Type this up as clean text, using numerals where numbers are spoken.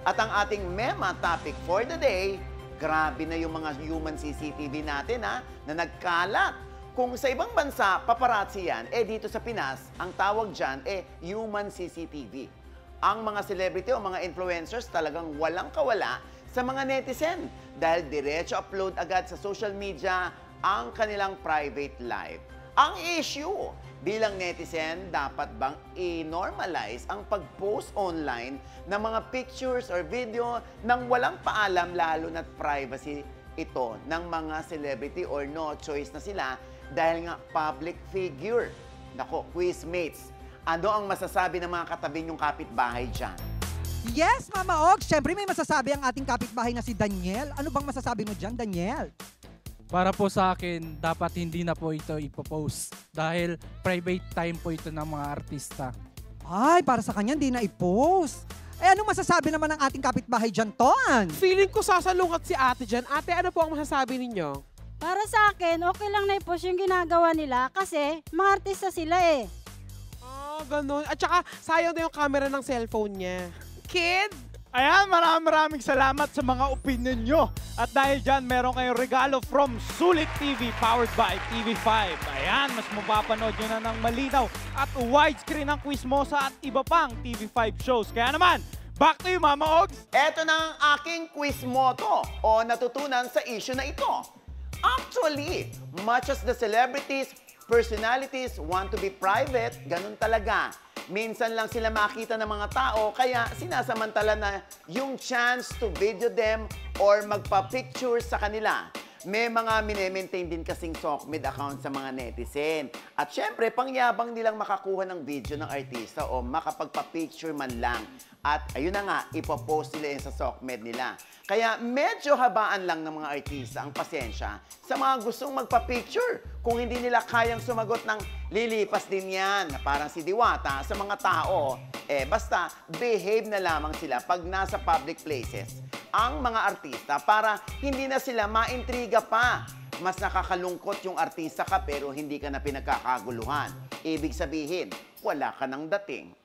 At ang ating mema topic for the day, grabe na yung mga human CCTV natin na nagkalat. Kung sa ibang bansa, paparazzi yan, dito sa Pinas, ang tawag dyan, human CCTV. Ang mga celebrity o mga influencers talagang walang kawala sa mga netizen dahil diretso upload agad sa social media ang kanilang private life. Ang issue, bilang netizen, dapat bang i-normalize ang pag-post online ng mga pictures or video nang walang paalam, lalo na't privacy ito ng mga celebrity or no choice na sila dahil nga public figure? Nako, quizmates, ano ang masasabi ng mga katabi niyong kapitbahay dyan? Yes, Mama Og. Siyempre may masasabi ang ating kapitbahay na si Daniel. Ano bang masasabi mo dyan, Daniel? Para po sa akin, dapat hindi na po ito ipopost dahil private time po ito ng mga artista. Ay, para sa kanya, hindi na i-post. Anong masasabi naman ng ating kapitbahay dyan, Ton? Feeling ko sasalungat si ate dyan. Ate, ano po ang masasabi ninyo? Para sa akin, okay lang na i-post yung ginagawa nila kasi mga artista sila eh. Ah, ganun. At saka, sayang na yung camera ng cellphone niya. Kid! Ayan, maraming salamat sa mga opinion nyo. At dahil dyan, meron kayong regalo from Sulit TV, powered by TV5. Ayan, mas mapapanood nyo na ng malinaw at widescreen ang Quizmosa at iba pang TV5 shows. Kaya naman, back to you, Mama Ogs! Eto na ang aking quiz motto o natutunan sa issue na ito. Actually, much as the celebrities, personalities want to be private, ganun talaga. Minsan lang sila makita ng mga tao, kaya sinasamantala na yung chance to video them or magpa-picture sa kanila. May mga mine-maintain din kasing Sokmed account sa mga netizen. At syempre, pangyabang nilang makakuha ng video ng artista o makapagpa-picture man lang. At ayun na nga, ipopost nila yun sa Sokmed nila. Kaya medyo habaan lang ng mga artista ang pasensya sa mga gustong magpa-picture. Kung hindi nila kayang sumagot ng lilipas din yan, na parang si Diwata sa mga tao, basta behave na lamang sila pag nasa public places ang mga artista para hindi na sila maintriga pa. Mas nakakalungkot yung artista ka pero hindi ka na pinagkakaguluhan. Ibig sabihin, wala ka ng dating.